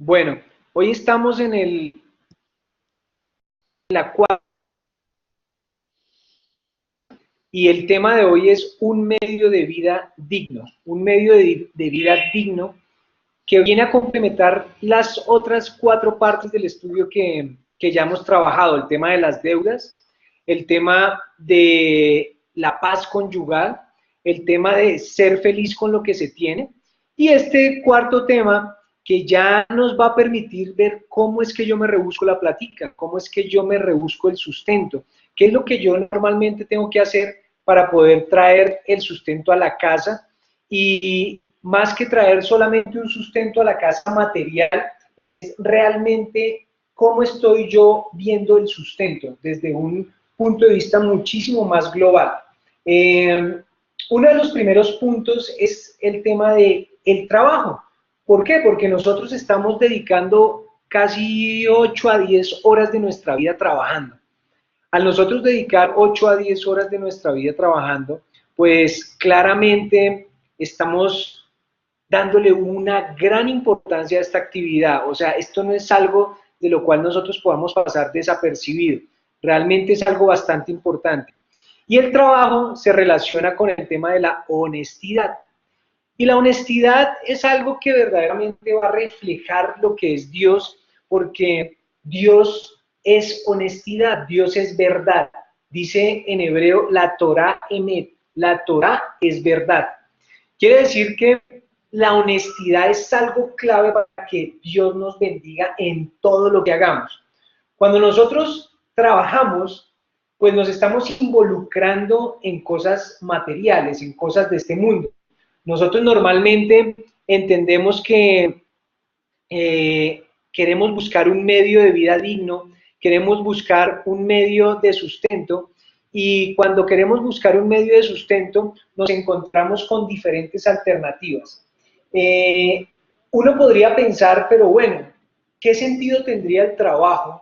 Bueno, hoy estamos en la cuarta y el tema de hoy es un medio de vida digno, un medio de vida digno que viene a complementar las otras cuatro partes del estudio que ya hemos trabajado, el tema de las deudas, el tema de la paz conyugal, el tema de ser feliz con lo que se tiene, y este cuarto tema que ya nos va a permitir ver cómo es que yo me rebusco la platica, cómo es que yo me rebusco el sustento, qué es lo que yo normalmente tengo que hacer para poder traer el sustento a la casa y más que traer solamente un sustento a la casa material, es realmente cómo estoy yo viendo el sustento desde un punto de vista muchísimo más global. Uno de los primeros puntos es el tema del trabajo. ¿Por qué? Porque nosotros estamos dedicando casi 8 a 10 horas de nuestra vida trabajando. Al nosotros dedicar 8 a 10 horas de nuestra vida trabajando, pues claramente estamos dándole una gran importancia a esta actividad. O sea, esto no es algo de lo cual nosotros podamos pasar desapercibido. Realmente es algo bastante importante. Y el trabajo se relaciona con el tema de la honestidad. Y la honestidad es algo que verdaderamente va a reflejar lo que es Dios, porque Dios es honestidad, Dios es verdad. Dice en hebreo la Torah emet, la Torah es verdad. Quiere decir que la honestidad es algo clave para que Dios nos bendiga en todo lo que hagamos. Cuando nosotros trabajamos, pues nos estamos involucrando en cosas materiales, en cosas de este mundo. Nosotros normalmente entendemos que queremos buscar un medio de vida digno, queremos buscar un medio de sustento, y cuando queremos buscar un medio de sustento nos encontramos con diferentes alternativas. Uno podría pensar, pero bueno, ¿qué sentido tendría el trabajo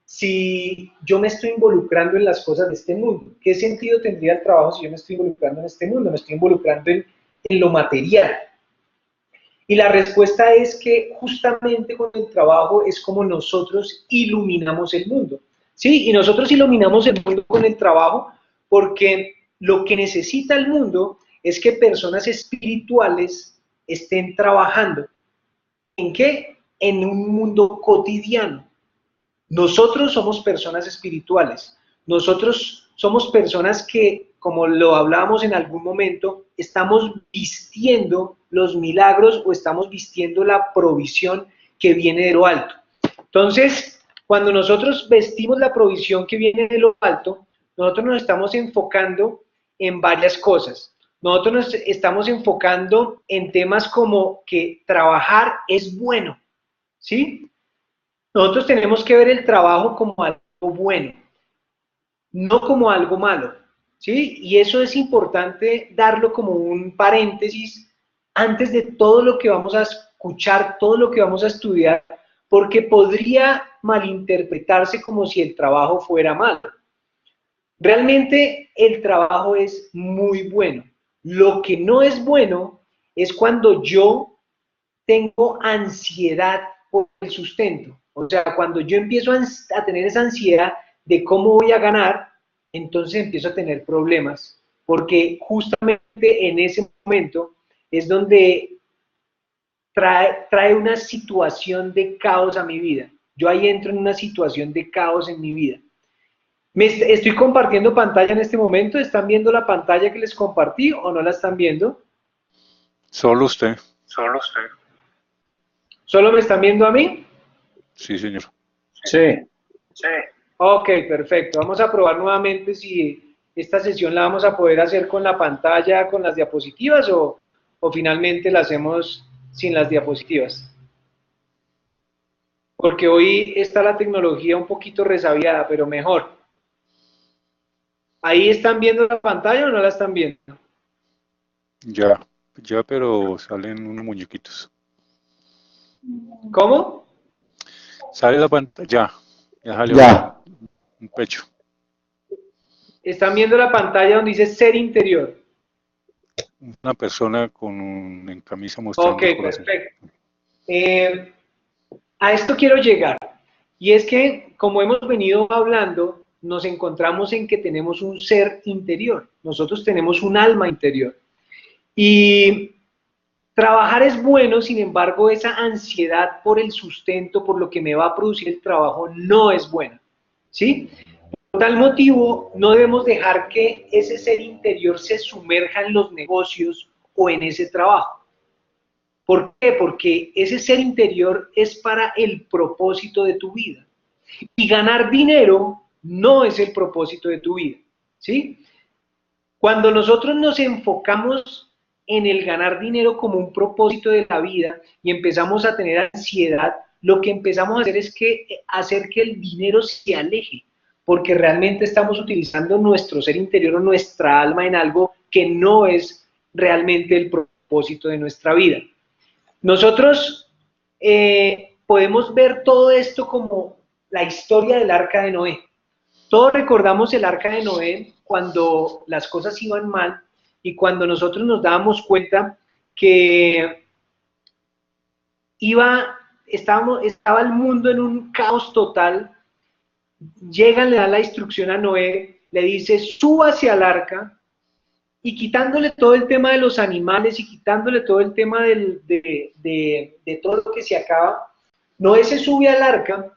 si yo me estoy involucrando en las cosas de este mundo? ¿Qué sentido tendría el trabajo si yo me estoy involucrando en este mundo? Me estoy involucrando en lo material. Y la respuesta es que justamente con el trabajo es como nosotros iluminamos el mundo. ¿Sí? Y nosotros iluminamos el mundo con el trabajo porque lo que necesita el mundo es que personas espirituales estén trabajando. ¿En qué? En un mundo cotidiano. Nosotros somos personas espirituales. Nosotros somos personas que, como lo hablábamos en algún momento, estamos vistiendo los milagros o estamos vistiendo la provisión que viene de lo alto. Entonces, cuando nosotros vestimos la provisión que viene de lo alto, nosotros nos estamos enfocando en varias cosas. Nosotros nos estamos enfocando en temas como que trabajar es bueno, ¿sí? Nosotros tenemos que ver el trabajo como algo bueno, no como algo malo, ¿sí? Y eso es importante darlo como un paréntesis antes de todo lo que vamos a escuchar, todo lo que vamos a estudiar, porque podría malinterpretarse como si el trabajo fuera malo. Realmente el trabajo es muy bueno. Lo que no es bueno es cuando yo tengo ansiedad por el sustento. O sea, cuando yo empiezo a tener esa ansiedad de cómo voy a ganar, entonces empiezo a tener problemas, porque justamente en ese momento es donde trae una situación de caos a mi vida. Yo ahí entro en una situación de caos en mi vida. Estoy compartiendo pantalla en este momento. ¿Están viendo la pantalla que les compartí o no la están viendo? Solo usted. Solo usted. ¿Solo me están viendo a mí? Sí, señor. Sí. Sí. Ok, perfecto. Vamos a probar nuevamente si esta sesión la vamos a poder hacer con la pantalla, con las diapositivas o finalmente la hacemos sin las diapositivas. Porque hoy está la tecnología un poquito resabiada, pero mejor. ¿Ahí están viendo la pantalla o no la están viendo? Ya, pero salen unos muñequitos. ¿Cómo? Sale la pantalla, ya salió Ya, un pecho. Están viendo la pantalla donde dice ser interior. Una persona en camisa Ok, mostrando el corazón. perfecto. Eh, A esto quiero llegar. Y es que, como hemos venido hablando, nos encontramos en que tenemos un ser interior. Nosotros tenemos un alma interior. Y trabajar es bueno, sin embargo, esa ansiedad por el sustento, por lo que me va a producir el trabajo, no es buena. ¿Sí? Por tal motivo, no debemos dejar que ese ser interior se sumerja en los negocios o en ese trabajo. ¿Por qué? Porque ese ser interior es para el propósito de tu vida. Y ganar dinero no es el propósito de tu vida. ¿Sí? Cuando nosotros nos enfocamos en el ganar dinero como un propósito de la vida y empezamos a tener ansiedad, lo que empezamos a hacer es hacer que el dinero se aleje, porque realmente estamos utilizando nuestro ser interior o nuestra alma en algo que no es realmente el propósito de nuestra vida. Nosotros podemos ver todo esto como la historia del Arca de Noé. Todos recordamos el Arca de Noé cuando las cosas iban mal y cuando nosotros nos dábamos cuenta que estaba el mundo en un caos total. Llegan, le dan la instrucción a Noé, le dice, suba hacia el arca, y quitándole todo el tema de los animales y quitándole todo el tema de todo lo que se acaba, Noé se sube al arca,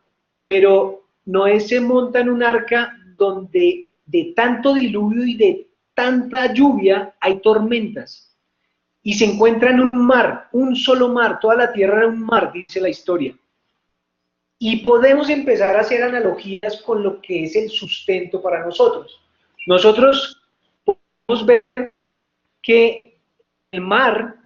pero Noé se monta en un arca donde de tanto diluvio y de tanta lluvia hay tormentas. Y se encuentra en un mar, un solo mar, toda la tierra era un mar, dice la historia. Y podemos empezar a hacer analogías con lo que es el sustento para nosotros. Nosotros podemos ver que el mar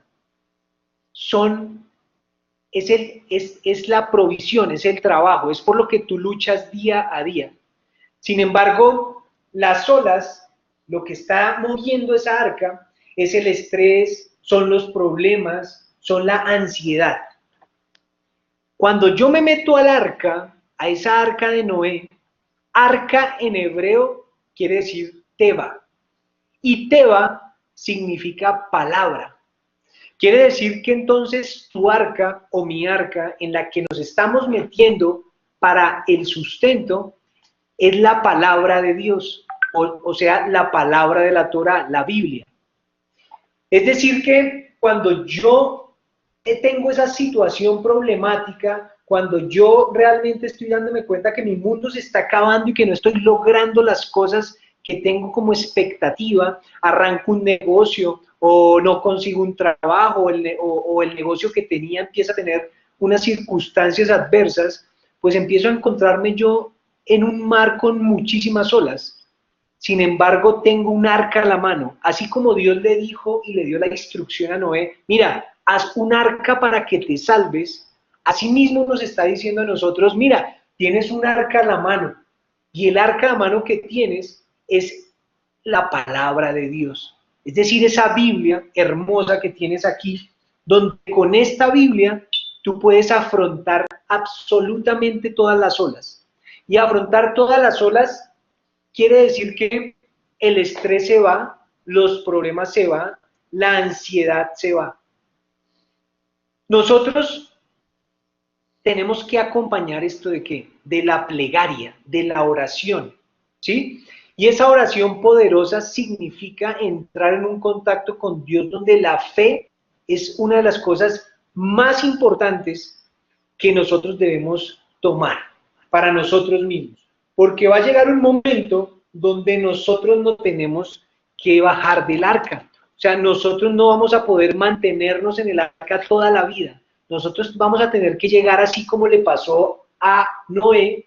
es la provisión, es el trabajo, es por lo que tú luchas día a día. Sin embargo, las olas, lo que está moviendo esa arca, es el estrés, son los problemas, son la ansiedad. Cuando yo me meto al arca, a esa arca de Noé, arca en hebreo quiere decir Teba, y Teba significa palabra. Quiere decir que entonces tu arca o mi arca en la que nos estamos metiendo para el sustento es la palabra de Dios, o sea, la palabra de la Torá, la Biblia. Es decir que cuando yo tengo esa situación problemática, cuando yo realmente estoy dándome cuenta que mi mundo se está acabando y que no estoy logrando las cosas que tengo como expectativa, arranco un negocio o no consigo un trabajo o el negocio que tenía empieza a tener unas circunstancias adversas, pues empiezo a encontrarme yo en un mar con muchísimas olas. Sin embargo, tengo un arca a la mano, así como Dios le dijo y le dio la instrucción a Noé, mira, haz un arca para que te salves. Asimismo nos está diciendo a nosotros, mira, tienes un arca a la mano, y el arca a la mano que tienes es la palabra de Dios. Es decir, esa Biblia hermosa que tienes aquí, donde con esta Biblia tú puedes afrontar absolutamente todas las olas. Y afrontar todas las olas quiere decir que el estrés se va, los problemas se van, la ansiedad se va. Nosotros tenemos que acompañar esto de ¿qué? De la plegaria, de la oración, ¿sí? Y esa oración poderosa significa entrar en un contacto con Dios donde la fe es una de las cosas más importantes que nosotros debemos tomar para nosotros mismos. Porque va a llegar un momento donde nosotros no tenemos que bajar del arca. O sea, nosotros no vamos a poder mantenernos en el arca toda la vida. Nosotros vamos a tener que llegar así como le pasó a Noé,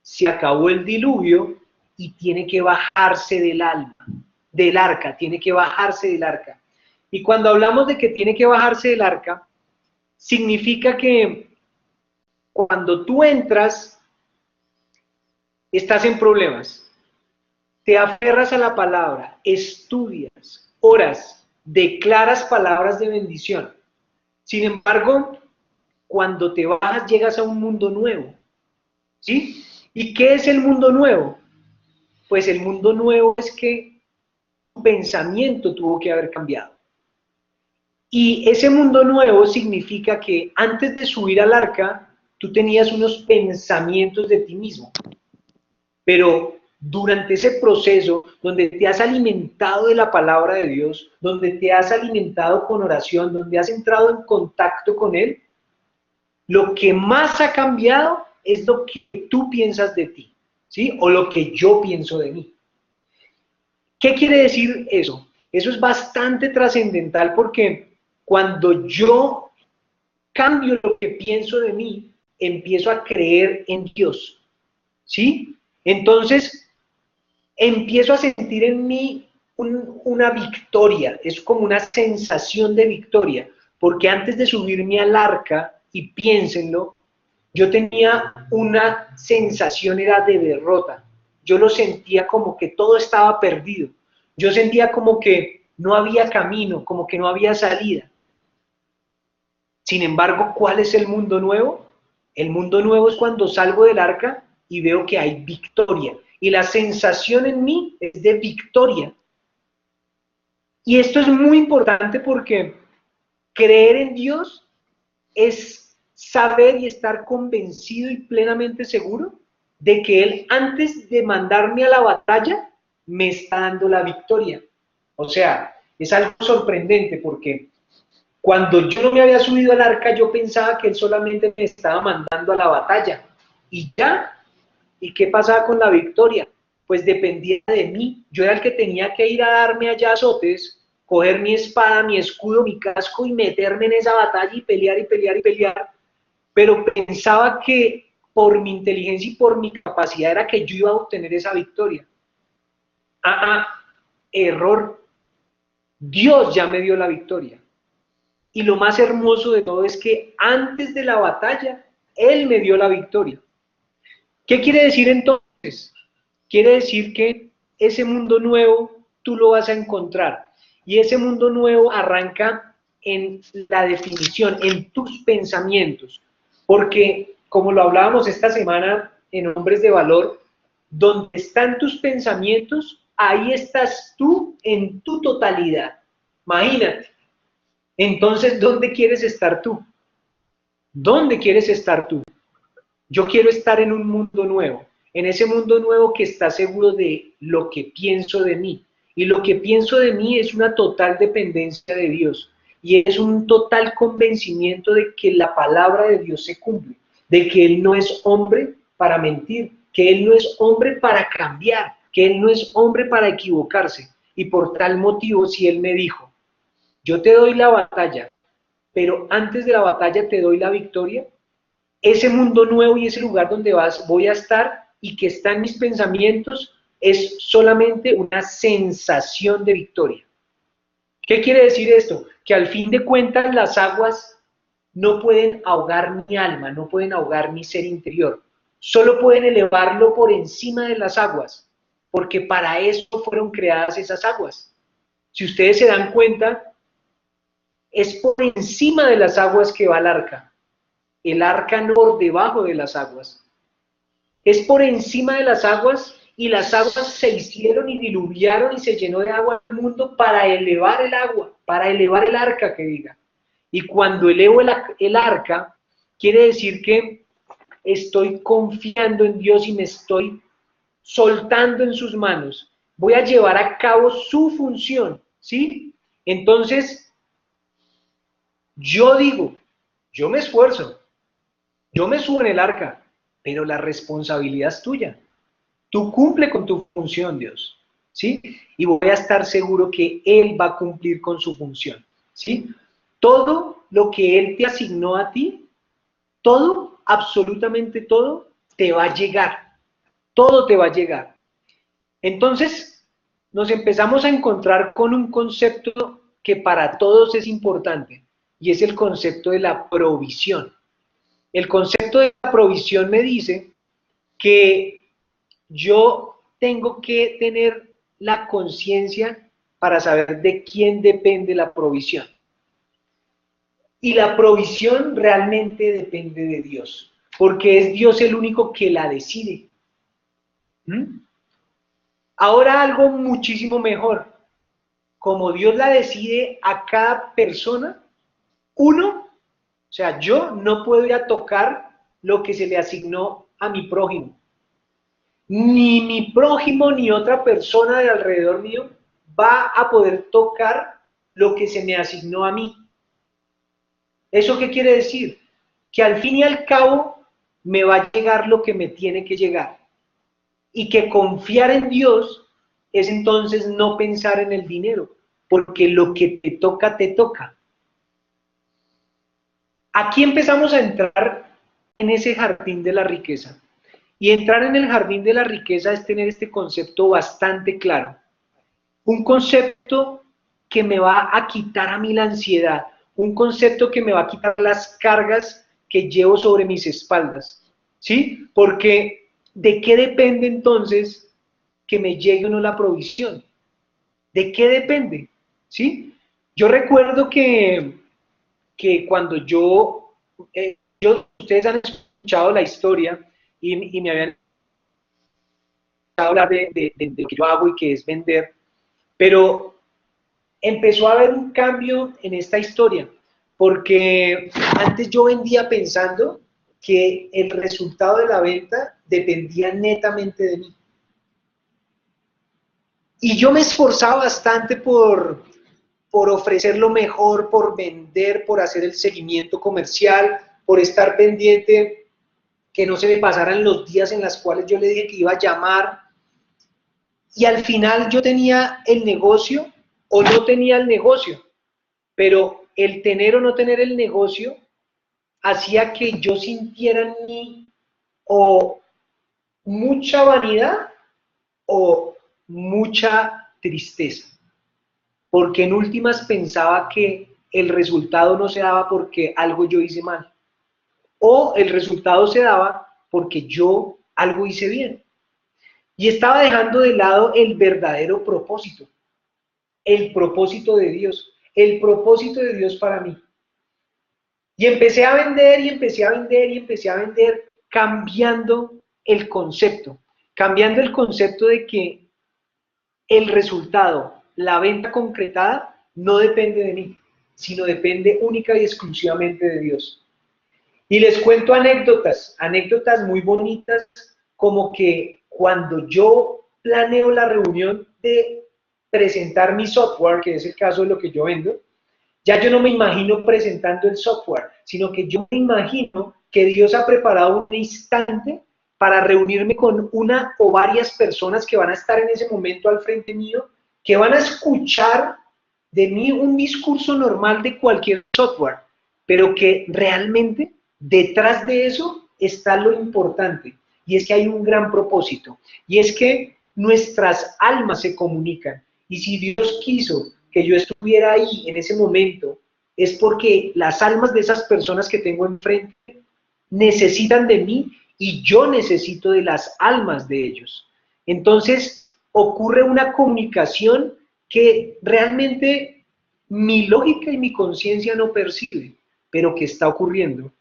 se acabó el diluvio y tiene que bajarse del arca, tiene que bajarse del arca. Y cuando hablamos de que tiene que bajarse del arca, significa que cuando tú entras, estás en problemas, te aferras a la palabra, estudias, oras, declaras palabras de bendición. Sin embargo, cuando te bajas, llegas a un mundo nuevo, ¿sí? ¿Y qué es el mundo nuevo? Pues el mundo nuevo es que tu pensamiento tuvo que haber cambiado. Y ese mundo nuevo significa que antes de subir al arca, tú tenías unos pensamientos de ti mismo, pero durante ese proceso donde te has alimentado de la palabra de Dios, donde te has alimentado con oración, donde has entrado en contacto con Él, lo que más ha cambiado es lo que tú piensas de ti, ¿sí? O lo que yo pienso de mí. ¿Qué quiere decir eso? Eso es bastante trascendental porque cuando yo cambio lo que pienso de mí, empiezo a creer en Dios, ¿sí? Entonces, empiezo a sentir en mí una victoria, es como una sensación de victoria, porque antes de subirme al arca, y piénsenlo, yo tenía una sensación, era de derrota, yo lo sentía como que todo estaba perdido, yo sentía como que no había camino, como que no había salida. Sin embargo, ¿cuál es el mundo nuevo? El mundo nuevo es cuando salgo del arca y veo que hay victoria. Y la sensación en mí es de victoria. Y esto es muy importante porque creer en Dios es saber y estar convencido y plenamente seguro de que Él, antes de mandarme a la batalla, me está dando la victoria. O sea, es algo sorprendente porque cuando yo no me había subido al arca, yo pensaba que Él solamente me estaba mandando a la batalla. Y ya. ¿Y qué pasaba con la victoria? Pues dependía de mí. Yo era el que tenía que ir a darme allá azotes, coger mi espada, mi escudo, mi casco y meterme en esa batalla y pelear y pelear y pelear. Pero pensaba que por mi inteligencia y por mi capacidad era que yo iba a obtener esa victoria. Error. Dios ya me dio la victoria. Y lo más hermoso de todo es que antes de la batalla, Él me dio la victoria. ¿Qué quiere decir entonces? Quiere decir que ese mundo nuevo tú lo vas a encontrar. Y ese mundo nuevo arranca en la definición, en tus pensamientos. Porque, como lo hablábamos esta semana en Hombres de Valor, donde están tus pensamientos, ahí estás tú en tu totalidad. Imagínate. Entonces, ¿dónde quieres estar tú? ¿Dónde quieres estar tú? Yo quiero estar en un mundo nuevo, en ese mundo nuevo que está seguro de lo que pienso de mí. Y lo que pienso de mí es una total dependencia de Dios. Y es un total convencimiento de que la palabra de Dios se cumple, de que Él no es hombre para mentir, que Él no es hombre para cambiar, que Él no es hombre para equivocarse. Y por tal motivo, si Él me dijo, yo te doy la batalla, pero antes de la batalla te doy la victoria, ese mundo nuevo y ese lugar donde voy a estar y que está en mis pensamientos es solamente una sensación de victoria. ¿Qué quiere decir esto? Que al fin de cuentas las aguas no pueden ahogar mi alma, no pueden ahogar mi ser interior, solo pueden elevarlo por encima de las aguas, porque para eso fueron creadas esas aguas. Si ustedes se dan cuenta, es por encima de las aguas que va el arca. El arca no por debajo de las aguas. Es por encima de las aguas y las aguas se hicieron y diluviaron y se llenó de agua el mundo para elevar el agua, para elevar el arca que diga. Y cuando elevo el arca, quiere decir que estoy confiando en Dios y me estoy soltando en sus manos. Voy a llevar a cabo su función, ¿sí? Entonces, yo digo, yo me esfuerzo, yo me subo en el arca, pero la responsabilidad es tuya. Tú cumple con tu función, Dios, ¿sí? Y voy a estar seguro que Él va a cumplir con su función, ¿sí? Todo lo que Él te asignó a ti, todo, absolutamente todo, te va a llegar. Todo te va a llegar. Entonces, nos empezamos a encontrar con un concepto que para todos es importante, y es el concepto de la provisión. El concepto de la provisión me dice que yo tengo que tener la conciencia para saber de quién depende la provisión. Y la provisión realmente depende de Dios, porque es Dios el único que la decide. Ahora algo muchísimo mejor. Como Dios la decide a cada persona, uno, o sea, yo no puedo ir a tocar lo que se le asignó a mi prójimo. Ni mi prójimo ni otra persona de alrededor mío va a poder tocar lo que se me asignó a mí. ¿Eso qué quiere decir? Que al fin y al cabo me va a llegar lo que me tiene que llegar. Y que confiar en Dios es entonces no pensar en el dinero, porque lo que te toca, te toca. Aquí empezamos a entrar en ese jardín de la riqueza. Y entrar en el jardín de la riqueza es tener este concepto bastante claro. Un concepto que me va a quitar a mí la ansiedad, un concepto que me va a quitar las cargas que llevo sobre mis espaldas, ¿sí? Porque ¿de qué depende entonces que me llegue o no la provisión? ¿De qué depende? ¿Sí? Yo recuerdo que cuando ustedes han escuchado la historia y me habían hablar de lo que yo hago y que es vender, pero empezó a haber un cambio en esta historia, porque antes yo vendía pensando que el resultado de la venta dependía netamente de mí. Y yo me esforzaba bastante por ofrecer lo mejor, por vender, por hacer el seguimiento comercial, por estar pendiente, que no se me pasaran los días en los cuales yo le dije que iba a llamar. Y al final yo tenía el negocio o no tenía el negocio, pero el tener o no tener el negocio hacía que yo sintiera en mí o mucha vanidad o mucha tristeza, porque en últimas pensaba que el resultado no se daba porque algo yo hice mal, o el resultado se daba porque yo algo hice bien. Y estaba dejando de lado el verdadero propósito, el propósito de Dios, el propósito de Dios para mí. Y empecé a vender y empecé a vender y empecé a vender cambiando el concepto de que el resultado, la venta concretada, no depende de mí, sino depende única y exclusivamente de Dios. Y les cuento anécdotas muy bonitas, como que cuando yo planeo la reunión de presentar mi software, que es el caso de lo que yo vendo, ya yo no me imagino presentando el software, sino que yo me imagino que Dios ha preparado un instante para reunirme con una o varias personas que van a estar en ese momento al frente mío, que van a escuchar de mí un discurso normal de cualquier software, pero que realmente detrás de eso está lo importante, y es que hay un gran propósito, y es que nuestras almas se comunican, y si Dios quiso que yo estuviera ahí en ese momento, es porque las almas de esas personas que tengo enfrente necesitan de mí y yo necesito de las almas de ellos. Entonces ocurre una comunicación que realmente mi lógica y mi conciencia no percibe, pero que está ocurriendo.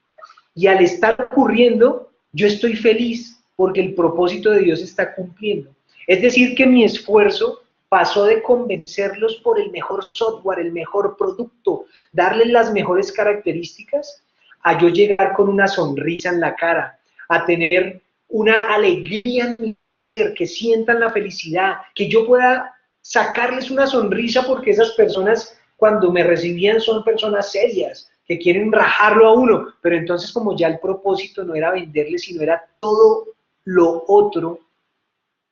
Y al estar ocurriendo, yo estoy feliz porque el propósito de Dios está cumpliendo. Es decir, que mi esfuerzo pasó de convencerlos por el mejor software, el mejor producto, darles las mejores características, a yo llegar con una sonrisa en la cara, a tener una alegría en mi ser, que sientan la felicidad, que yo pueda sacarles una sonrisa, porque esas personas cuando me recibían son personas serias, que quieren rajarlo a uno, pero entonces como ya el propósito no era venderles, sino era todo lo otro,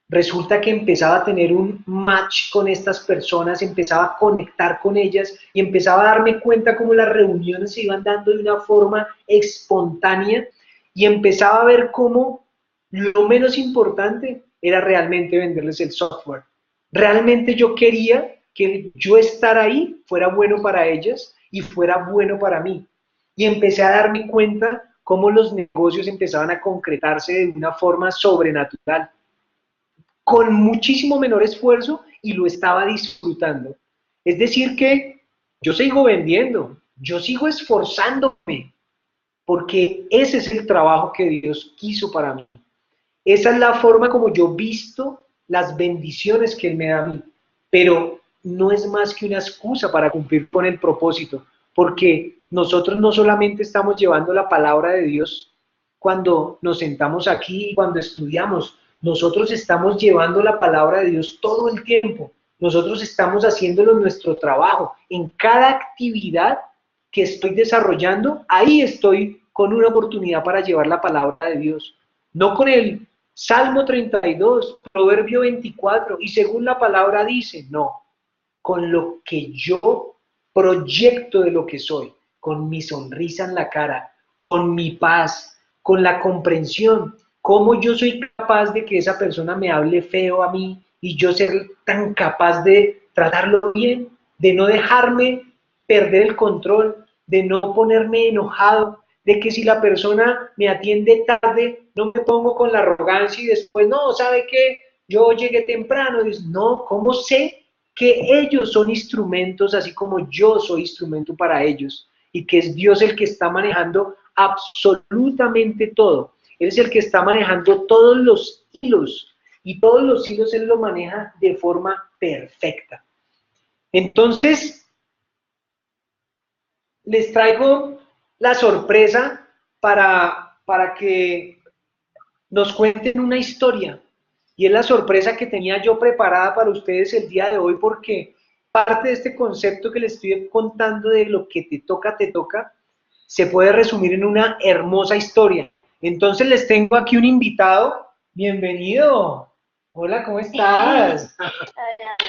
resulta que empezaba a tener un match con estas personas, empezaba a conectar con ellas y empezaba a darme cuenta cómo las reuniones se iban dando de una forma espontánea y empezaba a ver cómo lo menos importante era realmente venderles el software. Realmente yo quería que yo estar ahí fuera bueno para ellas y fuera bueno para mí. Y empecé a darme cuenta cómo los negocios empezaban a concretarse de una forma sobrenatural, con muchísimo menor esfuerzo, y lo estaba disfrutando. Es decir que yo sigo vendiendo, yo sigo esforzándome, porque ese es el trabajo que Dios quiso para mí. Esa es la forma como yo visto las bendiciones que Él me da a mí, pero no es más que una excusa para cumplir con el propósito, porque nosotros no solamente estamos llevando la palabra de Dios cuando nos sentamos aquí, cuando estudiamos. Nosotros estamos llevando la palabra de Dios todo el tiempo. Nosotros estamos haciéndolo en nuestro trabajo. En cada actividad que estoy desarrollando, ahí estoy con una oportunidad para llevar la palabra de Dios. No con el Salmo 32, Proverbio 24, y según la palabra dice, no, con lo que yo proyecto de lo que soy, con mi sonrisa en la cara, con mi paz, con la comprensión, cómo yo soy capaz de que esa persona me hable feo a mí y yo ser tan capaz de tratarlo bien, de no dejarme perder el control, de no ponerme enojado, de que si la persona me atiende tarde, no me pongo con la arrogancia y después, no, ¿sabe qué? Yo llegué temprano. Y dices, no, ¿cómo sé que ellos son instrumentos así como yo soy instrumento para ellos? Y que es Dios el que está manejando absolutamente todo. Él es el que está manejando todos los hilos. Y todos los hilos Él lo maneja de forma perfecta. Entonces, les traigo la sorpresa para que nos cuenten una historia. Y es la sorpresa que tenía yo preparada para ustedes el día de hoy, porque parte de este concepto que les estoy contando de lo que te toca, se puede resumir en una hermosa historia. Entonces les tengo aquí un invitado. Bienvenido. Hola, ¿cómo estás?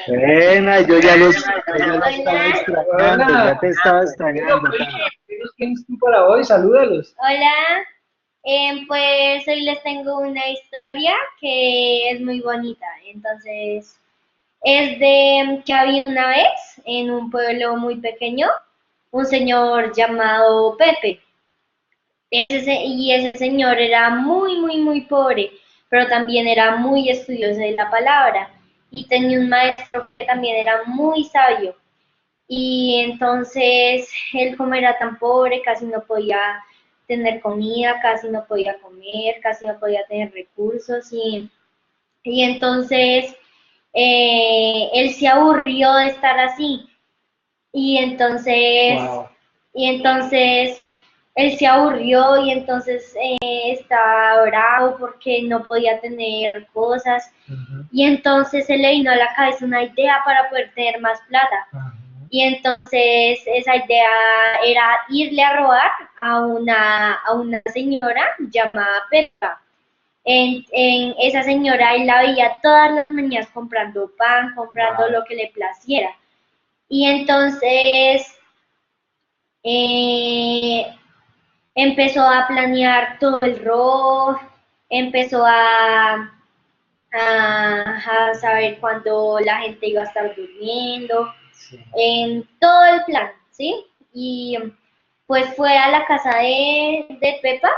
Buena, yo ya los estaba extrañando, ya te estaba extrañando. ¿Qué nos tienes tú para hoy? Salúdalos. Hola, pues hoy les tengo una historia que es muy bonita. Entonces, es de que había una vez en un pueblo muy pequeño un señor llamado Pepe. Y ese señor era muy pobre, pero también era muy estudioso de la palabra. Y tenía un maestro que también era muy sabio. Y entonces él, como era tan pobre, casi no podía tener comida, casi no podía comer, casi no podía tener recursos. Y entonces él se aburrió de estar así. Y entonces, Wow. y entonces él se aburrió y entonces estaba bravo porque no podía tener cosas. Y entonces se le vino a la cabeza una idea para poder tener más plata. Y entonces esa idea era irle a robar a una señora llamada Pepa. En esa señora él la veía todas las mañanas comprando pan, comprando lo que le placiera. Y entonces empezó a planear todo el robo, empezó a saber cuándo la gente iba a estar durmiendo, Sí. en todo el plan, ¿sí? Y pues fue a la casa de Pepa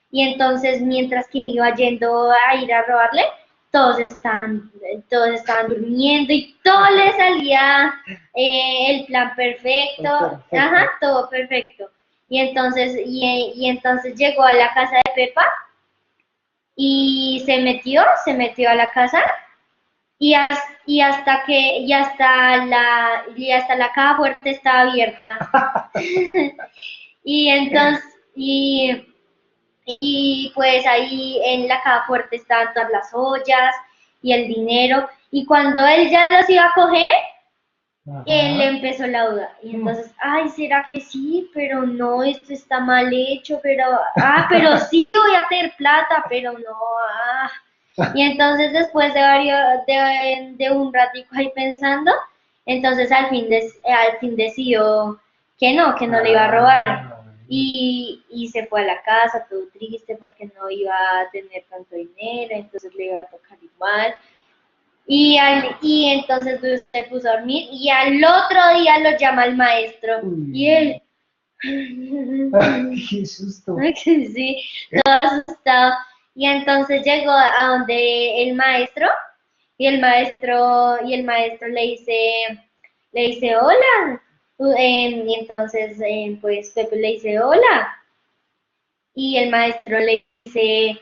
y entonces mientras que iba yendo a ir a robarle, todos estaban durmiendo y todo le salía el plan perfecto, ajá, todo perfecto. Y entonces llegó a la casa de Pepa y se metió a la casa y hasta la caja fuerte estaba abierta. Y entonces, y pues ahí en la caja fuerte estaban todas las ollas y el dinero. Y cuando él ya los iba a coger, él le empezó la duda. Y entonces, ay, ¿será que sí? Pero no, esto está mal hecho, pero sí voy a tener plata, pero no, Y entonces después de un ratico ahí pensando, entonces al fin decidió que no le iba a robar. Y se fue a la casa todo triste porque no iba a tener tanto dinero, entonces le iba a tocar igual. Y entonces se puso a dormir y al otro día lo llama el maestro. Y él, Qué susto. sí, todo asustado. Y entonces llegó a donde el maestro y el maestro le dice hola. Y entonces pues Pepe le dice hola. Y el maestro le dice,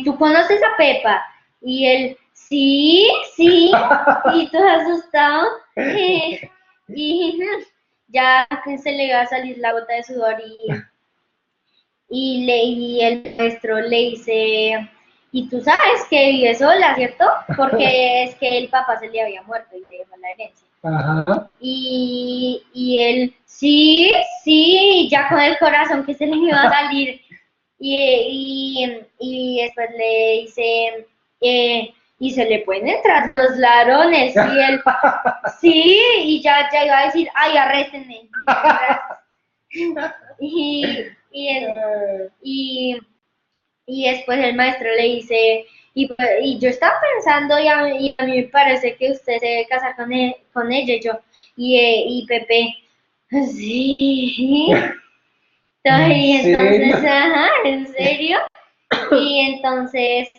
¿tú conoces a Pepa? Y él, sí, y todo asustado. Y ya se le iba a salir la gota de sudor y el maestro le dice, y tú sabes que vive sola, ¿cierto? Porque es que el papá se le había muerto y le dejó la herencia. Ajá. Y él, sí, sí, ya con el corazón que se le iba a salir. Y después le dice, y se le pueden entrar los ladrones. Y él, sí, y ya iba a decir, ay, arréstenme. Y, y después el maestro le dice, y yo estaba pensando, y a mí me parece que usted se debe casar con ella, y Pepe, sí. Y entonces, ajá, ¿en serio? Y entonces,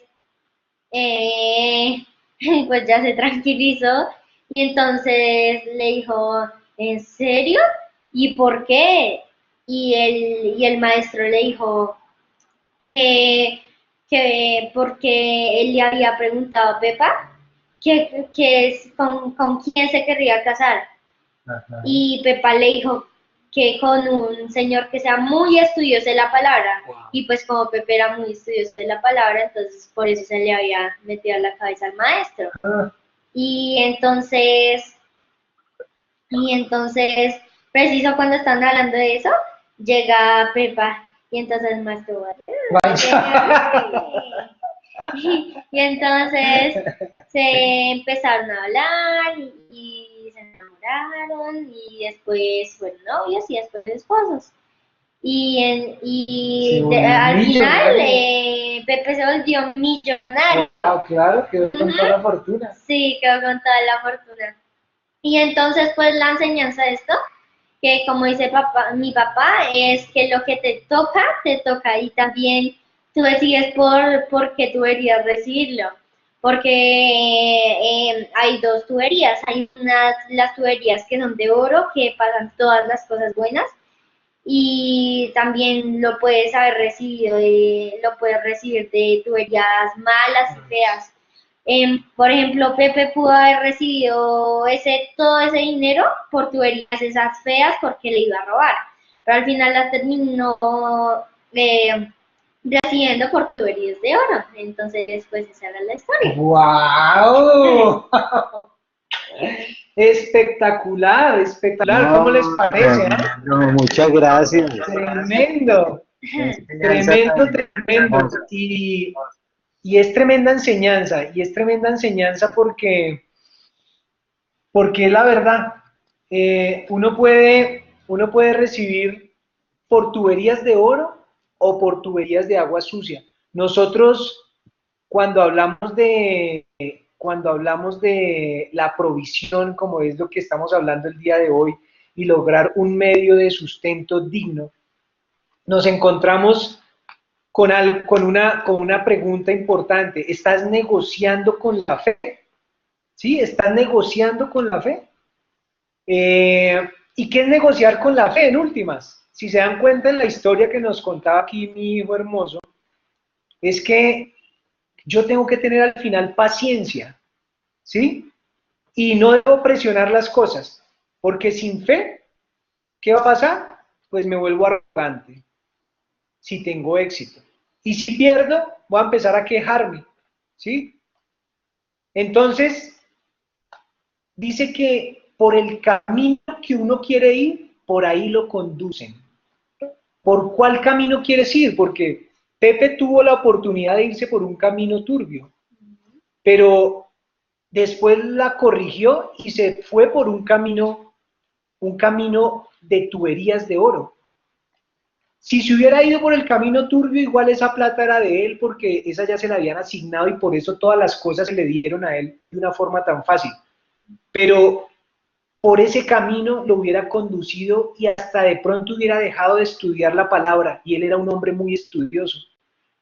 pues ya se tranquilizó, y entonces le dijo, ¿en serio? ¿Y por qué? Y el maestro le dijo, que, que porque él le había preguntado a Pepa con quién se querría casar. Ajá. Y Pepa le dijo que con un señor que sea muy estudioso de la palabra. Wow. Y pues como Pepe era muy estudioso de la palabra, entonces por eso se le había metido a la cabeza al maestro. Ah. Y entonces, preciso cuando están hablando de eso, llega Pepa y entonces el maestro y entonces se empezaron a hablar y se enamoraron y después fueron novios y después esposos. Al final Pepe se volvió millonario. Ah, claro, quedó con toda la fortuna. Sí, quedó con toda la fortuna. Y entonces pues la enseñanza de esto, que como dice mi papá, es que lo que te toca y también tú decides por qué tú deberías recibirlo. Porque hay dos tuberías, hay las tuberías que son de oro, que pasan todas las cosas buenas, y también lo puedes haber recibido lo puedes recibir de tuberías malas y feas. Por ejemplo, Pepe pudo haber recibido todo ese dinero por tuberías esas feas porque le iba a robar, pero al final las terminó recibiendo por tuberías de oro. Entonces, pues esa era la historia. ¡Wow! Espectacular, espectacular. No, ¿Cómo les parece? no, muchas gracias. Tremendo, tremendo. Y es tremenda enseñanza, porque es la verdad. Uno puede recibir por tuberías de oro o por tuberías de agua sucia. Nosotros, cuando hablamos de la provisión, como es lo que estamos hablando el día de hoy, y lograr un medio de sustento digno, nos encontramos con una pregunta importante. ¿Estás negociando con la fe? ¿Sí? ¿Estás negociando con la fe? ¿Y qué es negociar con la fe en últimas? Si se dan cuenta en la historia que nos contaba aquí mi hijo hermoso, es que yo tengo que tener al final paciencia, ¿sí? Y no debo presionar las cosas, porque sin fe, ¿qué va a pasar? Pues me vuelvo arrogante, si tengo éxito. Y si pierdo, voy a empezar a quejarme, ¿sí? Entonces, dice que por el camino que uno quiere ir, por ahí lo conducen. ¿Por cuál camino quieres ir? Porque Pepe tuvo la oportunidad de irse por un camino turbio, pero después la corrigió y se fue por un camino de tuberías de oro. Si se hubiera ido por el camino turbio, igual esa plata era de él, porque esa ya se la habían asignado y por eso todas las cosas se le dieron a él de una forma tan fácil. Pero por ese camino lo hubiera conducido y hasta de pronto hubiera dejado de estudiar la palabra, y él era un hombre muy estudioso.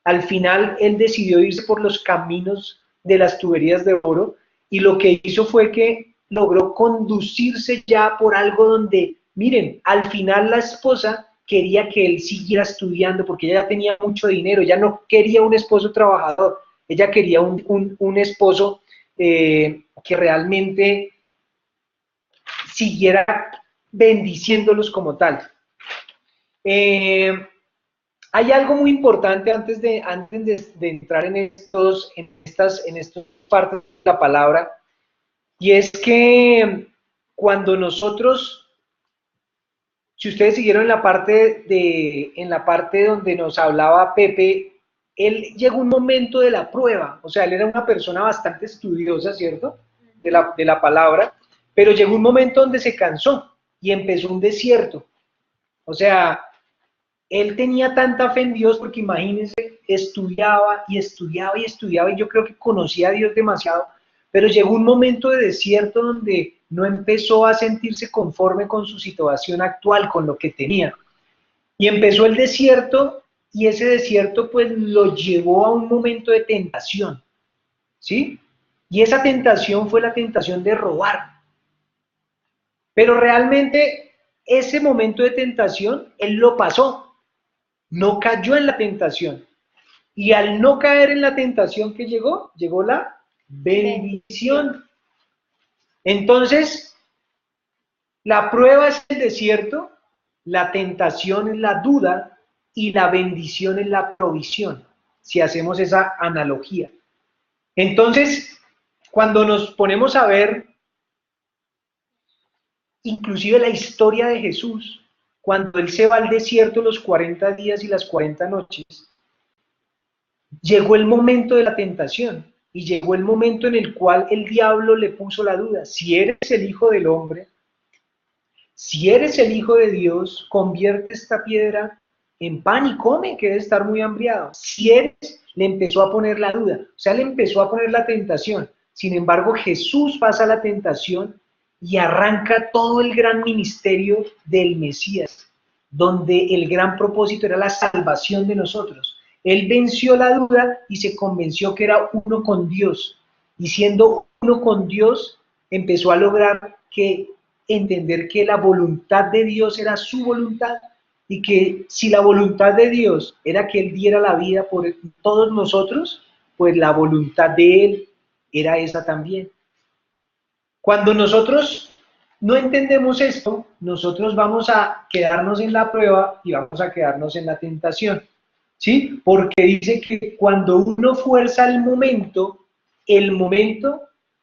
Al final él decidió irse por los caminos de las tuberías de oro, y lo que hizo fue que logró conducirse ya por algo donde, miren, al final la esposa quería que él siguiera estudiando porque ella ya tenía mucho dinero, ella no quería un esposo trabajador, ella quería un esposo que realmente siguiera bendiciéndolos como tal. Hay algo muy importante de entrar en estas partes de la palabra, y es que cuando nosotros, si ustedes siguieron en la parte donde nos hablaba Pepe, él llegó un momento de la prueba, o sea, él era una persona bastante estudiosa, ¿cierto? De la palabra, pero llegó un momento donde se cansó y empezó un desierto. O sea, él tenía tanta fe en Dios porque imagínense, estudiaba y estudiaba y estudiaba y yo creo que conocía a Dios demasiado, pero llegó un momento de desierto donde no empezó a sentirse conforme con su situación actual, con lo que tenía. Y empezó el desierto y ese desierto pues lo llevó a un momento de tentación, ¿sí? Y esa tentación fue la tentación de robar. Pero realmente ese momento de tentación, él lo pasó, no cayó en la tentación. Y al no caer en la tentación que llegó la bendición. Entonces, la prueba es el desierto, la tentación es la duda y la bendición es la provisión, si hacemos esa analogía. Entonces, cuando nos ponemos a ver inclusive la historia de Jesús, cuando él se va al desierto los 40 días y las 40 noches, llegó el momento de la tentación y llegó el momento en el cual el diablo le puso la duda: si eres el Hijo del Hombre, si eres el Hijo de Dios, convierte esta piedra en pan y come, que debe estar muy hambriado. Si eres, le empezó a poner la duda, o sea, le empezó a poner la tentación. Sin embargo, Jesús pasa la tentación y arranca todo el gran ministerio del Mesías, donde el gran propósito era la salvación de nosotros. Él venció la duda y se convenció que era uno con Dios. Y siendo uno con Dios, empezó a lograr entender que la voluntad de Dios era su voluntad y que si la voluntad de Dios era que Él diera la vida por todos nosotros, pues la voluntad de Él era esa también. Cuando nosotros no entendemos esto, nosotros vamos a quedarnos en la prueba y vamos a quedarnos en la tentación, ¿sí? Porque dice que cuando uno fuerza el momento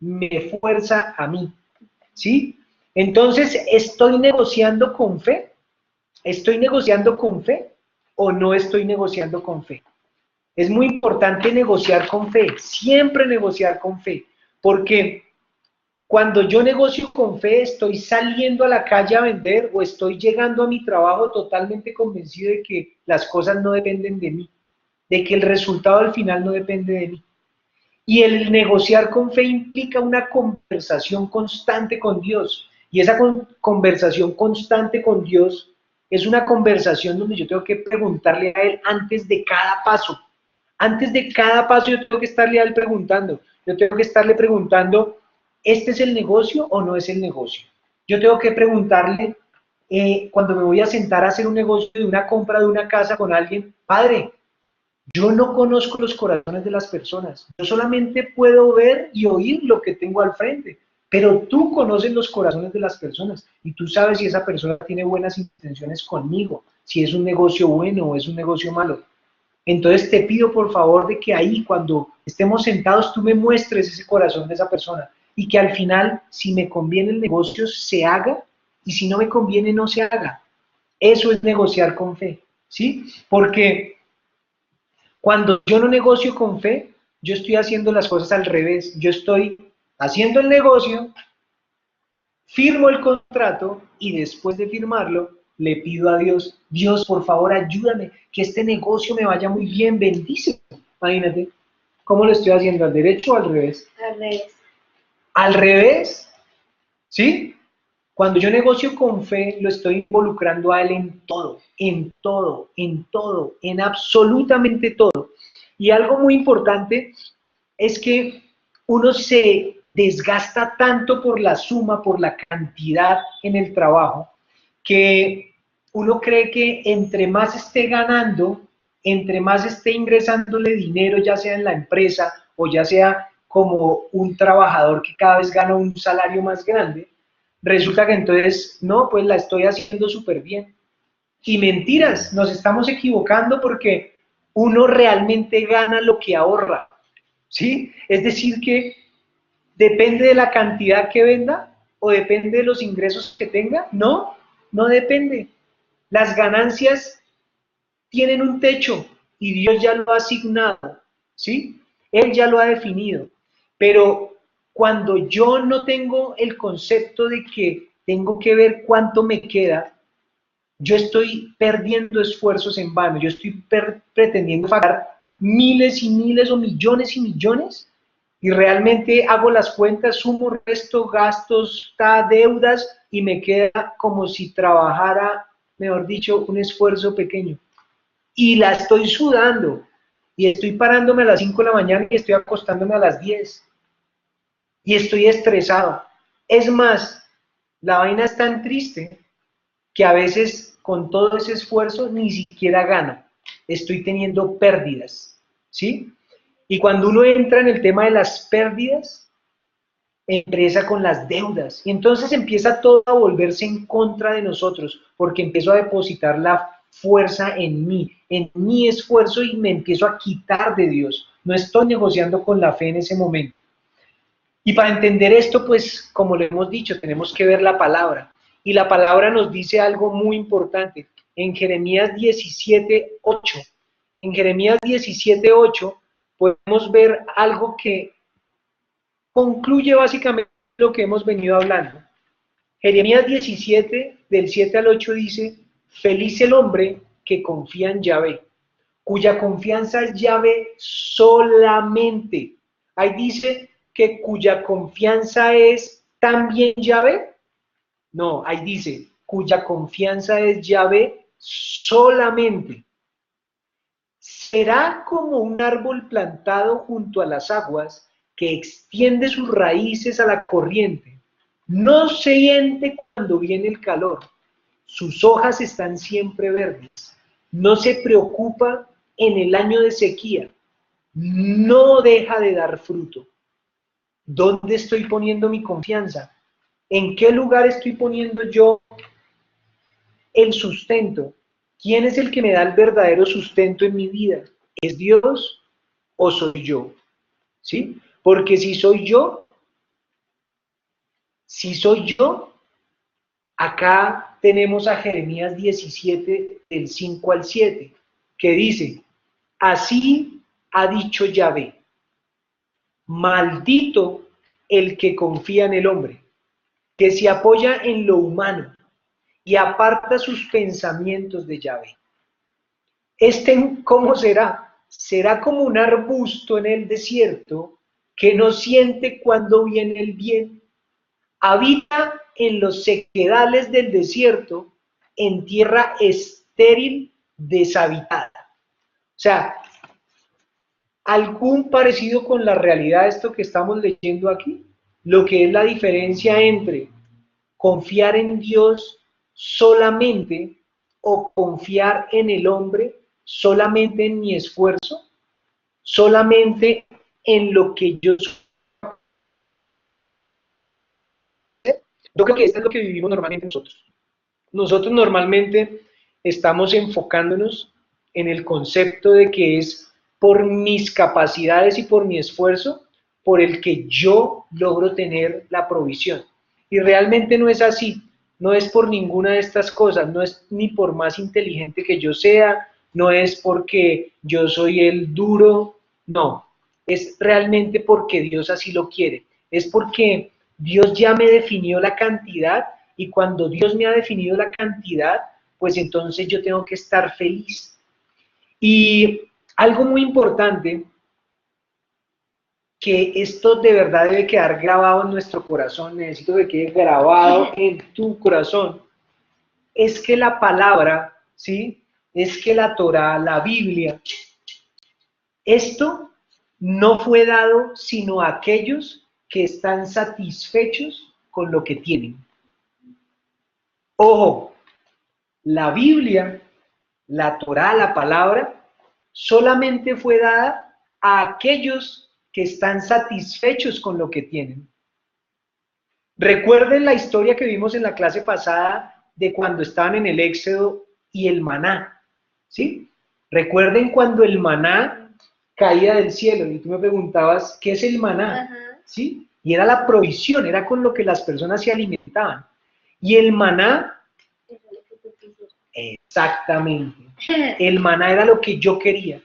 me fuerza a mí, ¿sí? Entonces, ¿estoy negociando con fe? ¿Estoy negociando con fe o no estoy negociando con fe? Es muy importante negociar con fe, siempre negociar con fe, porque cuando yo negocio con fe, estoy saliendo a la calle a vender o estoy llegando a mi trabajo totalmente convencido de que las cosas no dependen de mí, de que el resultado al final no depende de mí. Y el negociar con fe implica una conversación constante con Dios. Y esa conversación constante con Dios es una conversación donde yo tengo que preguntarle a Él antes de cada paso. Antes de cada paso yo tengo que estarle a Él preguntando. Yo tengo que estarle preguntando, ¿este es el negocio o no es el negocio? Yo tengo que preguntarle, cuando me voy a sentar a hacer un negocio de una compra de una casa con alguien, Padre, yo no conozco los corazones de las personas, yo solamente puedo ver y oír lo que tengo al frente, pero tú conoces los corazones de las personas y tú sabes si esa persona tiene buenas intenciones conmigo, si es un negocio bueno o es un negocio malo. Entonces te pido por favor de que ahí cuando estemos sentados tú me muestres ese corazón de esa persona y que al final si me conviene el negocio se haga y si no me conviene no se haga. Eso es negociar con fe, ¿sí? Porque cuando yo no negocio con fe, yo estoy haciendo las cosas al revés. Yo estoy haciendo el negocio, firmo el contrato y después de firmarlo, le pido a Dios, Dios, por favor, ayúdame, que este negocio me vaya muy bien, bendícelo. Imagínate, ¿cómo lo estoy haciendo? ¿Al derecho o al revés? Al revés. Al revés, ¿sí? Cuando yo negocio con fe, lo estoy involucrando a Él en todo, en todo, en todo, en absolutamente todo. Y algo muy importante es que uno se desgasta tanto por la suma, por la cantidad en el trabajo, que uno cree que entre más esté ganando, entre más esté ingresándole dinero, ya sea en la empresa o ya sea como un trabajador que cada vez gana un salario más grande, resulta que entonces, no, pues la estoy haciendo súper bien. Y mentiras, nos estamos equivocando porque uno realmente gana lo que ahorra, ¿sí? Es decir que depende de la cantidad que venda o depende de los ingresos que tenga. No, no depende. Las ganancias tienen un techo y Dios ya lo ha asignado, ¿sí? Él ya lo ha definido. Pero cuando yo no tengo el concepto de que tengo que ver cuánto me queda, yo estoy perdiendo esfuerzos en vano, yo estoy pretendiendo pagar miles y miles o millones y millones y realmente hago las cuentas, sumo, resto, gastos, deudas y me queda como si trabajara, mejor dicho, un esfuerzo pequeño. Y la estoy sudando y estoy parándome a las 5 de la mañana y estoy acostándome a las 10 y estoy estresado. Es más, la vaina es tan triste que a veces con todo ese esfuerzo ni siquiera gano, estoy teniendo pérdidas, ¿sí? Y cuando uno entra en el tema de las pérdidas, empieza con las deudas, y entonces empieza todo a volverse en contra de nosotros, porque empiezo a depositar la fuerza en mi esfuerzo y me empiezo a quitar de Dios, no estoy negociando con la fe en ese momento. Y para entender esto, pues, como lo hemos dicho, tenemos que ver la palabra. Y la palabra nos dice algo muy importante. En Jeremías 17:8. En Jeremías 17:8 podemos ver algo que concluye básicamente lo que hemos venido hablando. Jeremías 17, del 7 al 8 dice, feliz el hombre que confía en Yahvé, cuya confianza es Yahvé solamente. Ahí dice que cuya confianza es también Yahvé. No, ahí dice, cuya confianza es Yahvé solamente. Será como un árbol plantado junto a las aguas que extiende sus raíces a la corriente. No se siente cuando viene el calor. Sus hojas están siempre verdes. No se preocupa en el año de sequía. No deja de dar fruto. ¿Dónde estoy poniendo mi confianza? ¿En qué lugar estoy poniendo yo el sustento? ¿Quién es el que me da el verdadero sustento en mi vida? ¿Es Dios o soy yo? ¿Sí? Porque si soy yo, acá tenemos a Jeremías 17, del 5 al 7, que dice, así ha dicho Yahvé, maldito el que confía en el hombre, que se apoya en lo humano y aparta sus pensamientos de Yahvé. ¿Cómo será? Será como un arbusto en el desierto que no siente cuando viene el bien. Habita en los sequedales del desierto, en tierra estéril, deshabitada. O sea, ¿algún parecido con la realidad esto que estamos leyendo aquí? Lo que es la diferencia entre confiar en Dios solamente o confiar en el hombre solamente en mi esfuerzo, solamente en lo que yo soy. Yo creo que esto es lo que vivimos normalmente nosotros. Nosotros normalmente estamos enfocándonos en el concepto de que es por mis capacidades y por mi esfuerzo por el que yo logro tener la provisión. Y realmente no es así, no es por ninguna de estas cosas, no es ni por más inteligente que yo sea, no es porque yo soy el duro, no, es realmente porque Dios así lo quiere, es porque Dios ya me definió la cantidad y cuando Dios me ha definido la cantidad, pues entonces yo tengo que estar feliz. Y algo muy importante, que esto de verdad debe quedar grabado en nuestro corazón, necesito que quede grabado en tu corazón, es que la palabra, ¿sí? Es que la Torá, la Biblia, esto no fue dado sino a aquellos que están satisfechos con lo que tienen. Ojo, la Biblia, la Torá, la palabra, solamente fue dada a aquellos que están satisfechos con lo que tienen. Recuerden la historia que vimos en la clase pasada de cuando estaban en el Éxodo y el maná, ¿sí? Recuerden cuando el maná caía del cielo y tú me preguntabas, ¿qué es el maná? Ajá. ¿Sí? Y era la provisión, era con lo que las personas se alimentaban. Y el maná, Eso es lo que tú quisieras. exactamente, el maná era lo que yo quería.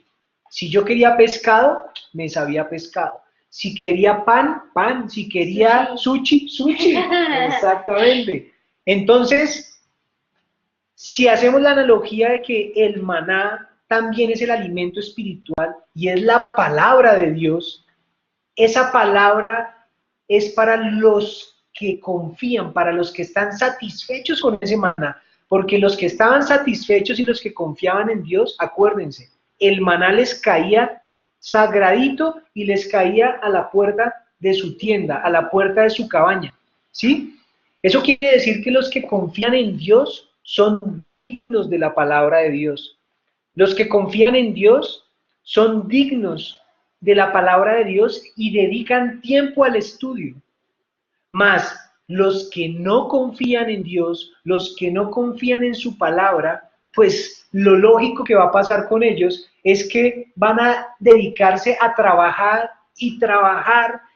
Si yo quería pescado, me sabía pescado. Si quería pan, pan. Si quería sushi, sushi. Exactamente. Entonces, si hacemos la analogía de que el maná también es el alimento espiritual y es la palabra de Dios, esa palabra es para los que confían, para los que están satisfechos con ese maná, porque los que estaban satisfechos y los que confiaban en Dios, acuérdense, el maná les caía sagradito y les caía a la puerta de su tienda, a la puerta de su cabaña, ¿sí? Eso quiere decir que los que confían en Dios son dignos de la palabra de Dios. Los que confían en Dios son dignos de la palabra de Dios y dedican tiempo al estudio. Mas los que no confían en Dios, los que no confían en su palabra, pues lo lógico que va a pasar con ellos es que van a dedicarse a trabajar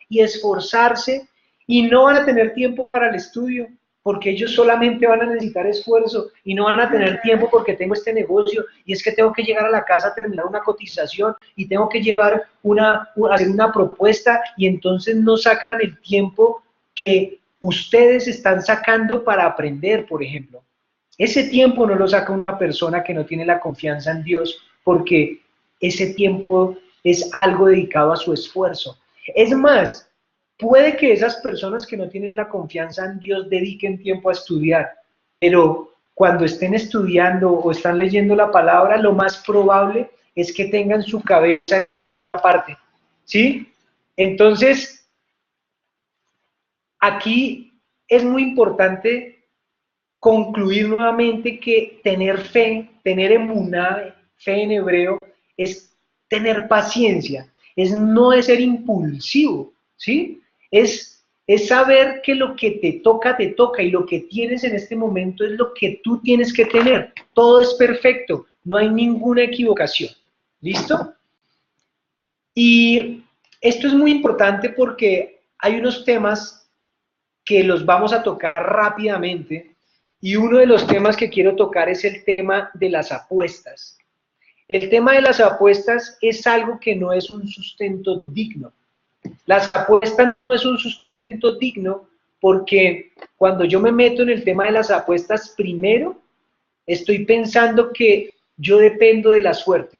y esforzarse y no van a tener tiempo para el estudio, porque ellos solamente van a necesitar esfuerzo y no van a tener tiempo porque tengo este negocio y es que tengo que llegar a la casa a terminar una cotización y tengo que llevar hacer una propuesta y entonces no sacan el tiempo que ustedes están sacando para aprender, por ejemplo. Ese tiempo no lo saca una persona que no tiene la confianza en Dios porque ese tiempo es algo dedicado a su esfuerzo. Es más, puede que esas personas que no tienen la confianza en Dios dediquen tiempo a estudiar, pero cuando estén estudiando o están leyendo la palabra, lo más probable es que tengan su cabeza aparte, ¿sí? Entonces, aquí es muy importante concluir nuevamente que tener fe, tener emuná, fe en hebreo, es tener paciencia, no es ser impulsivo, ¿sí? Es saber que lo que te toca y lo que tienes en este momento es lo que tú tienes que tener. Todo es perfecto, no hay ninguna equivocación. ¿Listo? Y esto es muy importante porque hay unos temas que los vamos a tocar rápidamente y uno de los temas que quiero tocar es el tema de las apuestas. El tema de las apuestas es algo que no es un sustento digno. Las apuestas no es un sustento digno porque cuando yo me meto en el tema de las apuestas, primero estoy pensando que yo dependo de la suerte.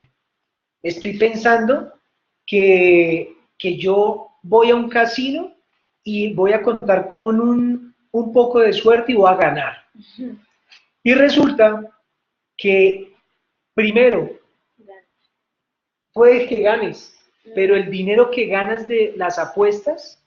Estoy pensando que yo voy a un casino y voy a contar con un poco de suerte y voy a ganar. Y resulta que, primero, puede que ganes, pero el dinero que ganas de las apuestas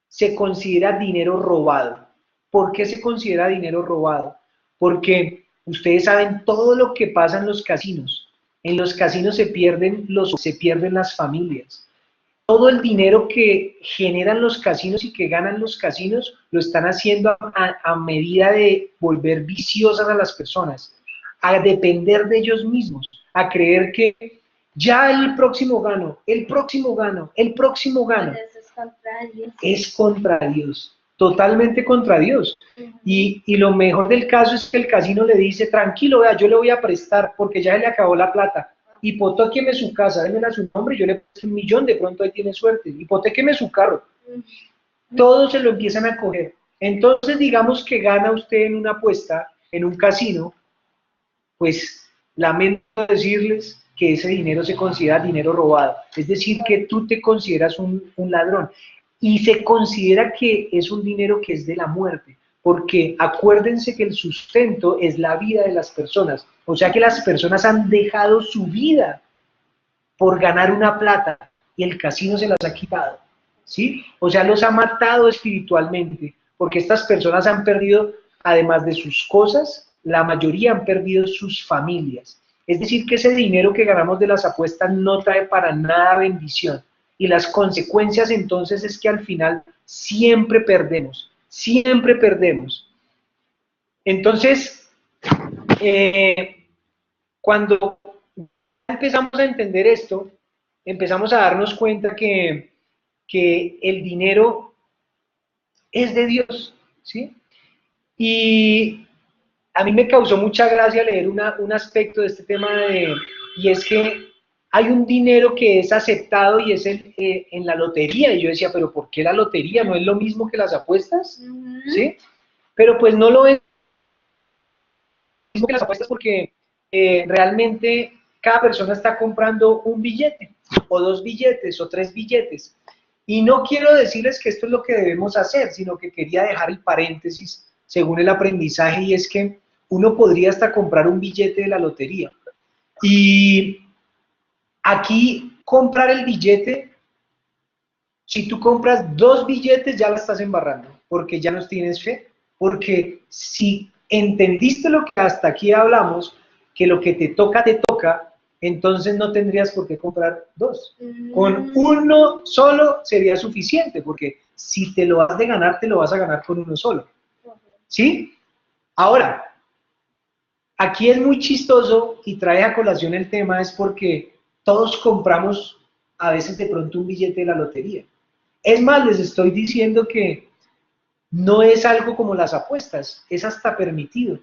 se considera dinero robado. ¿Por qué se considera dinero robado? Porque ustedes saben todo lo que pasa en los casinos. En los casinos se pierden las familias. Todo el dinero que generan los casinos y que ganan los casinos lo están haciendo a medida de volver viciosas a las personas, a depender de ellos mismos, a creer que ya el próximo gano, el próximo gano, el próximo gano. Eso es contra Dios. Es contra Dios, totalmente contra Dios. Y lo mejor del caso es que el casino le dice, tranquilo, vea, yo le voy a prestar porque ya se le acabó la plata. Hipotéqueme su casa, démela a su nombre, yo le presto 1 millón, de pronto ahí tiene suerte. Hipotéqueme su carro. Todos se lo empiezan a coger. Entonces, digamos que gana usted en una apuesta, en un casino, pues lamento decirles que ese dinero se considera dinero robado. Es decir, que tú te consideras un ladrón. Y se considera que es un dinero que es de la muerte. Porque acuérdense que el sustento es la vida de las personas. O sea que las personas han dejado su vida por ganar una plata y el casino se las ha quitado, ¿sí? O sea, los ha matado espiritualmente, porque estas personas han perdido, además de sus cosas, la mayoría han perdido sus familias. Es decir, que ese dinero que ganamos de las apuestas no trae para nada bendición. Y las consecuencias entonces es que al final siempre perdemos. Siempre perdemos. Entonces, cuando empezamos a entender esto, empezamos a darnos cuenta que el dinero es de Dios, ¿sí? Y a mí me causó mucha gracia leer un aspecto de este tema y es que hay un dinero que es aceptado y es en la lotería, y yo decía, pero ¿por qué la lotería? ¿No es lo mismo que las apuestas? ¿Sí? Pero pues no lo es lo mismo que las apuestas porque realmente cada persona está comprando un billete, o 2 billetes, o 3 billetes. Y no quiero decirles que esto es lo que debemos hacer, sino que quería dejar el paréntesis según el aprendizaje, y es que uno podría hasta comprar un billete de la lotería. Y aquí comprar el billete, si tú compras 2 billetes ya la estás embarrando, porque ya no tienes fe, porque si entendiste lo que hasta aquí hablamos, que lo que te toca, entonces no tendrías por qué comprar 2. Con uno solo sería suficiente, porque si te lo has de ganar, te lo vas a ganar con uno solo. ¿Sí? Ahora, aquí es muy chistoso y trae a colación el tema, es porque todos compramos a veces de pronto un billete de la lotería. Es más, les estoy diciendo que no es algo como las apuestas, es hasta permitido.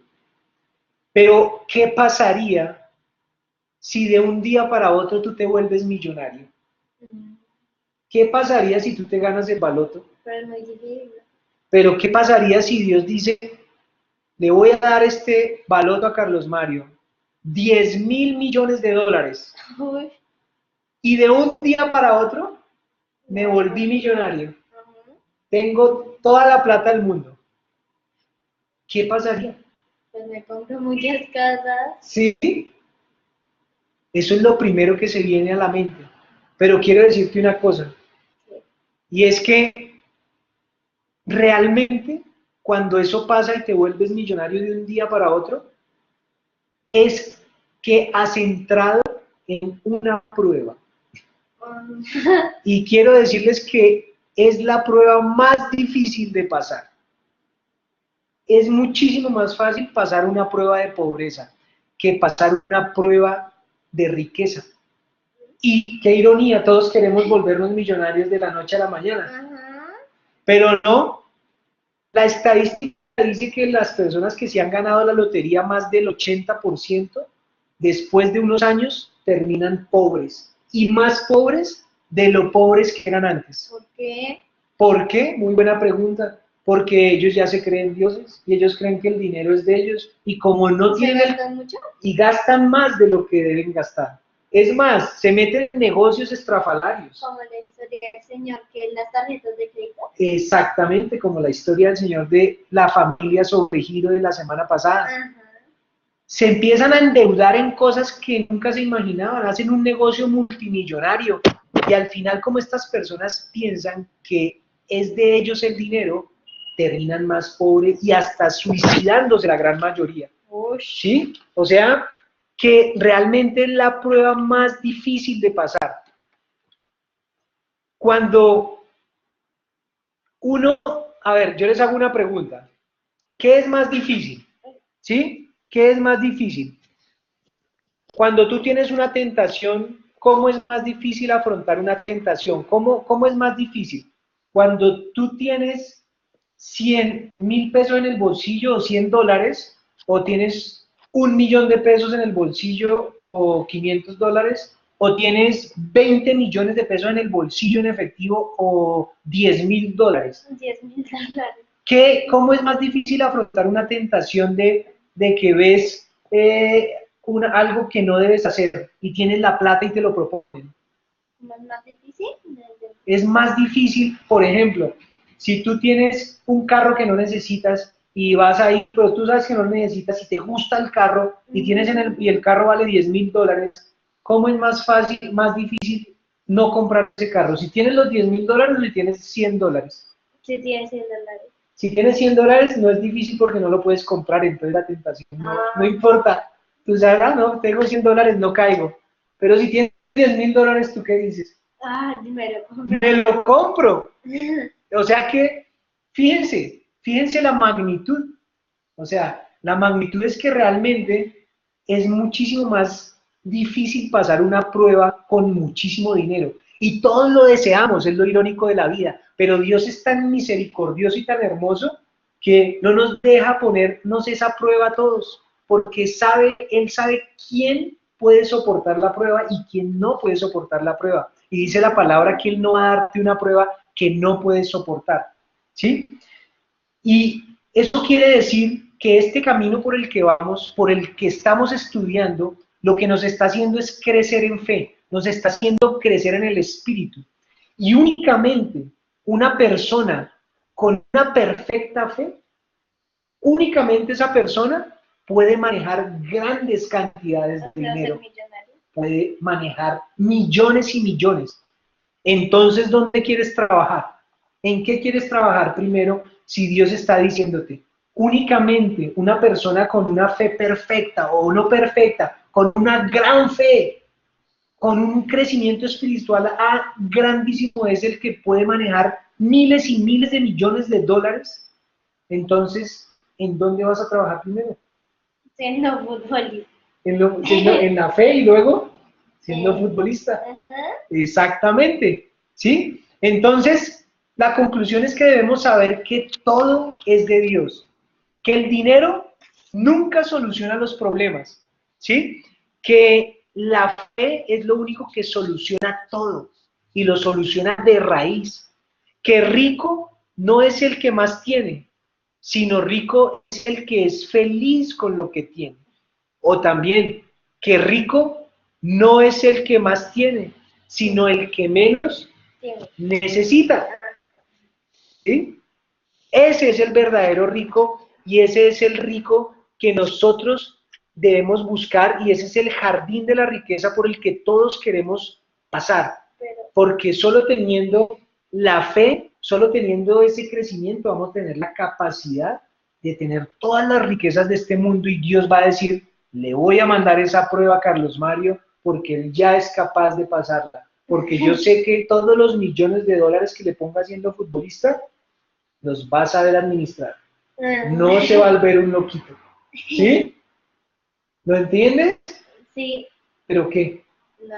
Pero, ¿qué pasaría si de un día para otro tú te vuelves millonario? ¿Qué pasaría si tú te ganas el baloto? Pero, ¿qué pasaría si Dios dice, le voy a dar este baloto a Carlos Mario, 10.000 millones de dólares, y de un día para otro me volví millonario? Tengo toda la plata del mundo. ¿Qué pasaría? Pues me compro muchas casas. Sí, eso es lo primero que se viene a la mente. Pero quiero decirte una cosa, y es que realmente cuando eso pasa y te vuelves millonario de un día para otro, es que has entrado en una prueba. Y quiero decirles que es la prueba más difícil de pasar. Es muchísimo más fácil pasar una prueba de pobreza que pasar una prueba de riqueza. Y qué ironía, todos queremos volvernos millonarios de la noche a la mañana. Pero no, la estadística dice que las personas que se han ganado la lotería, más del 80%, después de unos años, terminan pobres. Y más pobres de lo pobres que eran antes. ¿Por qué? ¿Por qué? Muy buena pregunta. Porque ellos ya se creen dioses y ellos creen que el dinero es de ellos, y como no tienen, ¿Gastan mucho? y gastan más de lo que deben gastar. Es más, se meten en negocios estrafalarios. Como la historia del señor que en las tarjetas de crédito. Exactamente, como la historia del señor de la familia Sobregiro de la semana pasada. Se empiezan a endeudar en cosas que nunca se imaginaban, hacen un negocio multimillonario, y al final, como estas personas piensan que es de ellos el dinero, terminan más pobres y hasta suicidándose la gran mayoría. ¿Sí? O sea, que realmente es la prueba más difícil de pasar. Cuando uno, a ver, yo les hago una pregunta. ¿Qué es más difícil? ¿Sí? ¿Qué es más difícil? Cuando tú tienes una tentación, ¿cómo es más difícil afrontar una tentación? ¿Cómo es más difícil? Cuando tú tienes 100.000 pesos en el bolsillo o $100, o tienes 1.000.000 de pesos en el bolsillo o $500, o tienes 20 millones de pesos en el bolsillo en efectivo o $10.000. $10.000. ¿Cómo es más difícil afrontar una tentación de que ves algo que no debes hacer y tienes la plata y te lo proponen? ¿Es más difícil? Es más difícil, por ejemplo, si tú tienes un carro que no necesitas y vas ahí, pero tú sabes que no lo necesitas y te gusta el carro y tienes y el carro vale $10.000, ¿cómo es más fácil, más difícil no comprar ese carro? Si tienes los $10.000 o si tienes $100. Si tienes $100. Si tienes $100 no es difícil porque no lo puedes comprar, entonces la tentación no importa. Tú sabes, no, tengo $100, no caigo. Pero si tienes $10.000, ¿tú qué dices? Me lo compro. Me lo compro. O sea que, fíjense la magnitud. O sea, la magnitud es que realmente es muchísimo más difícil pasar una prueba con muchísimo dinero. Y todos lo deseamos, es lo irónico de la vida, pero Dios es tan misericordioso y tan hermoso que no nos deja ponernos esa prueba a todos, porque Él sabe quién puede soportar la prueba y quién no puede soportar la prueba. Y dice la palabra que Él no va a darte una prueba que no puedes soportar, ¿sí? Y eso quiere decir que este camino por el que vamos, por el que estamos estudiando, lo que nos está haciendo es crecer en fe, nos está haciendo crecer en el espíritu. Y únicamente una persona con una perfecta fe, únicamente esa persona puede manejar grandes cantidades de dinero, puede manejar millones y millones. Entonces, ¿dónde quieres trabajar? ¿En qué quieres trabajar primero si Dios está diciéndote? Únicamente una persona con una fe perfecta o no perfecta, con una gran fe, con un crecimiento espiritual grandísimo, es el que puede manejar miles y miles de millones de dólares. Entonces, ¿en dónde vas a trabajar primero? Siendo futbolista. En la fe y luego siendo futbolista. Exactamente, ¿sí? Entonces, la conclusión es que debemos saber que todo es de Dios, que el dinero nunca soluciona los problemas, ¿sí? Que la fe es lo único que soluciona todo y lo soluciona de raíz. Que rico no es el que más tiene, sino rico es el que es feliz con lo que tiene. O también, que rico no es el que más tiene, sino el que menos necesita. ¿Sí? Ese es el verdadero rico y ese es el rico que nosotros debemos buscar y ese es el jardín de la riqueza por el que todos queremos pasar. Porque solo teniendo la fe, solo teniendo ese crecimiento, vamos a tener la capacidad de tener todas las riquezas de este mundo y Dios va a decir, le voy a mandar esa prueba a Carlos Mario porque él ya es capaz de pasarla. Porque yo sé que todos los millones de dólares que le ponga siendo futbolista, los va a saber administrar. No se va a volver un loquito. ¿Sí? ¿Lo entiendes? Sí. ¿Pero qué? No.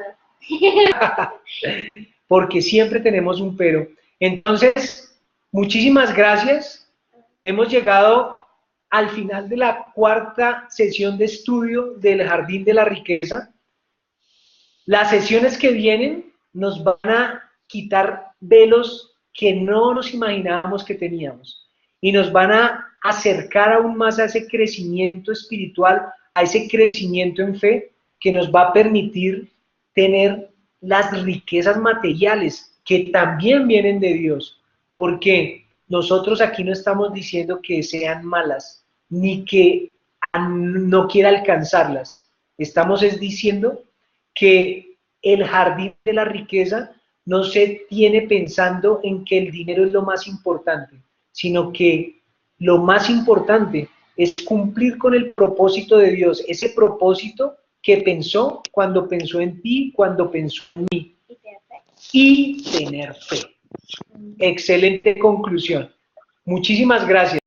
Porque siempre tenemos un pero. Entonces, muchísimas gracias. Hemos llegado al final de la cuarta sesión de estudio del Jardín de la Riqueza. Las sesiones que vienen nos van a quitar velos que no nos imaginábamos que teníamos y nos van a acercar aún más a ese crecimiento espiritual, a ese crecimiento en fe que nos va a permitir tener las riquezas materiales que también vienen de Dios, porque nosotros aquí no estamos diciendo que sean malas, ni que no quiera alcanzarlas, estamos diciendo que el jardín de la riqueza no se tiene pensando en que el dinero es lo más importante, sino que lo más importante es cumplir con el propósito de Dios, ese propósito que pensó cuando pensó en ti, cuando pensó en mí. Y tener fe. Excelente conclusión. Muchísimas gracias.